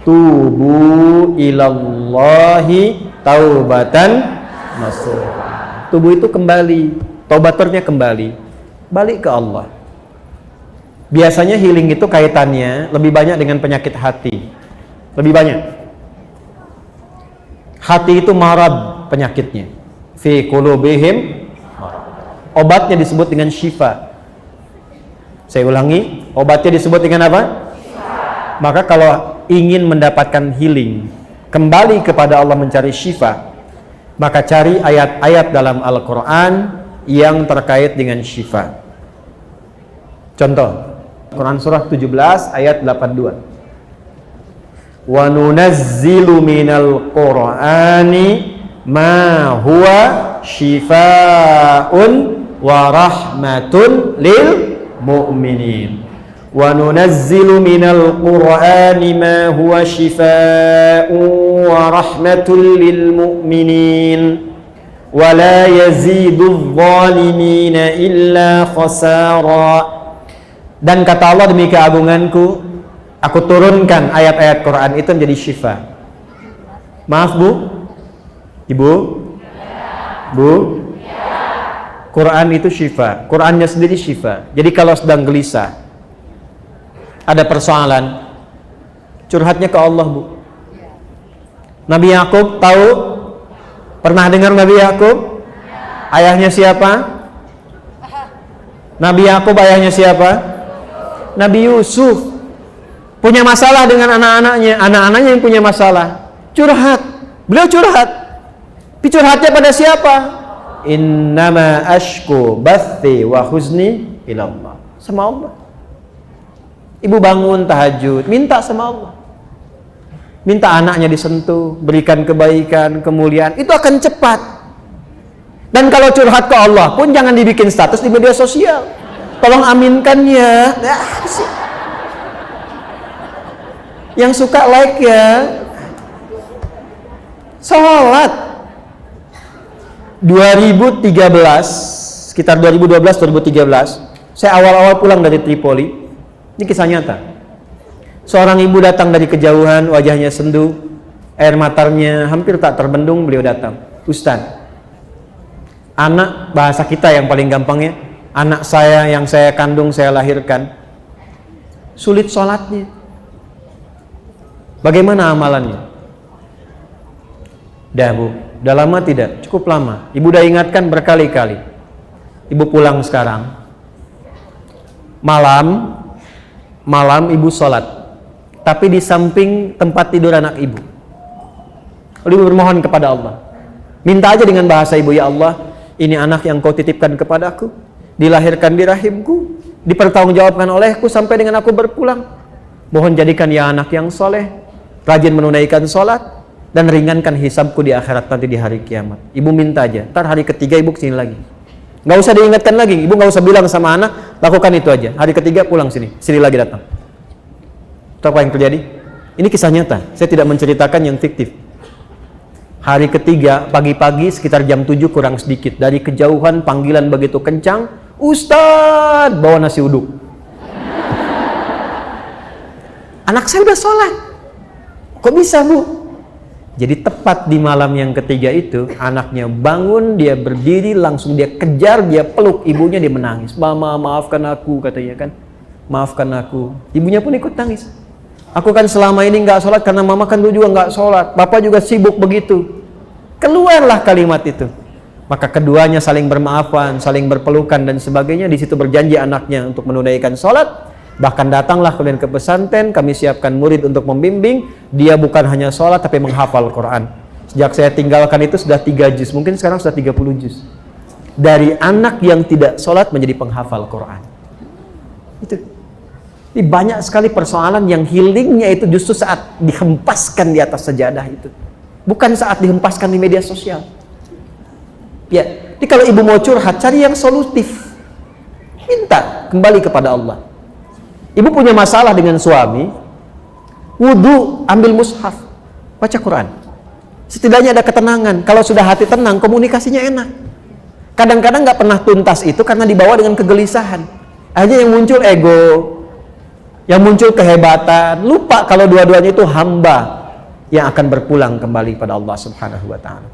Tubu ilallahi taubatan nasuha. Tubu itu kembali, taubatornya kembali, balik ke Allah. Biasanya healing itu kaitannya lebih banyak dengan penyakit hati. Lebih banyak. Hati itu marad penyakitnya. Fi qulubihim marad. Obatnya disebut dengan syifa. Saya ulangi, obatnya disebut dengan apa? Syifa. Maka kalau ingin mendapatkan healing, kembali kepada Allah mencari syifa, maka cari ayat-ayat dalam Al-Quran yang terkait dengan syifa. Contoh, Quran surah 17 ayat 82. Wa nunazzilu minal Qur'ani ma huwa shifaa'un wa rahmatun lil mu'minin. Wa nunazzilu minal Qur'ani ma huwa shifaa'un wa rahmatun lil mu'minin. Wa la yazidudz zalimina illa khasara. Dan kata Allah, demi keagunganku, aku turunkan ayat-ayat Quran itu menjadi syifa. Maaf Bu, Ibu, Bu, Quran itu syifa. Qurannya sendiri syifa. Jadi kalau sedang gelisah, ada persoalan, curhatnya ke Allah Bu. Nabi Yakub tahu? Pernah dengar Nabi Yakub? Ayahnya siapa? Nabi Yakub ayahnya siapa? Nabi Yusuf. Punya masalah dengan anak-anaknya yang punya masalah, curhat. Beliau curhat. Tapi curhatnya pada siapa? Innama ashku bathi wa huzni ilallah. Sama Allah. Ibu bangun tahajud, minta sama Allah. Minta anaknya disentuh, berikan kebaikan, kemuliaan. Itu akan cepat. Dan kalau curhat ke Allah pun jangan dibikin status di media sosial. Tolong aminkan ya. Yang suka like ya. Salat 2013, sekitar 2012-2013, saya awal-awal pulang dari Tripoli. Ini kisah nyata. Seorang ibu datang dari kejauhan, wajahnya sendu, air matanya hampir tak terbendung. Beliau datang, Ustaz, anak, bahasa kita yang paling gampangnya, anak saya yang saya kandung, saya lahirkan, sulit sholatnya. Bagaimana amalannya? Dah Bu, udah lama tidak? Cukup lama. Ibu udah ingatkan berkali-kali. Ibu pulang sekarang. Malam ibu sholat, tapi di samping tempat tidur anak ibu. Lalu ibu bermohon kepada Allah. Minta aja dengan bahasa ibu, ya Allah, ini anak yang kau titipkan kepadaku, dilahirkan di rahimku, dipertanggungjawabkan olehku sampai dengan aku berpulang. Mohon jadikan ya anak yang soleh, rajin menunaikan sholat, dan ringankan hisabku di akhirat nanti di hari kiamat. Ibu minta aja, ntar hari ketiga ibu kesini lagi. Nggak usah diingatkan lagi, ibu nggak usah bilang sama anak, lakukan itu aja. Hari ketiga pulang sini lagi datang. Itu apa yang terjadi? Ini kisah nyata, saya tidak menceritakan yang fiktif. Hari ketiga, pagi-pagi sekitar jam 7 kurang sedikit, dari kejauhan panggilan begitu kencang, Ustadz, bawa nasi uduk. Anak saya udah sholat. Kok bisa Bu? Jadi tepat di malam yang ketiga itu, anaknya bangun, dia berdiri, langsung dia kejar, dia peluk ibunya, dia menangis. Mama, maafkan aku, katanya kan. Maafkan aku. Ibunya pun ikut nangis. Aku kan selama ini nggak sholat karena mama kan dulu juga nggak sholat. Bapak juga sibuk begitu. Keluarlah kalimat itu. Maka keduanya saling bermaafan, saling berpelukan dan sebagainya. Di situ berjanji anaknya untuk menunaikan sholat. Bahkan datanglah kalian ke pesantren, kami siapkan murid untuk membimbing. Dia bukan hanya sholat tapi menghafal Quran. Sejak saya tinggalkan itu sudah 3 juz, mungkin sekarang sudah 30 juz. Dari anak yang tidak sholat menjadi penghafal Quran. Itu. Ini banyak sekali persoalan yang healingnya itu justru saat dihempaskan di atas sajadah itu. Bukan saat dihempaskan di media sosial. Ya, jadi kalau ibu mau curhat, cari yang solutif. Minta kembali kepada Allah. Ibu punya masalah dengan suami, wudu, ambil mushaf, baca Quran. Setidaknya ada ketenangan. Kalau sudah hati tenang, komunikasinya enak. Kadang-kadang nggak pernah tuntas itu karena dibawa dengan kegelisahan. Akhirnya yang muncul ego, yang muncul kehebatan, lupa kalau dua-duanya itu hamba yang akan berpulang kembali pada Allah Subhanahu wa taala.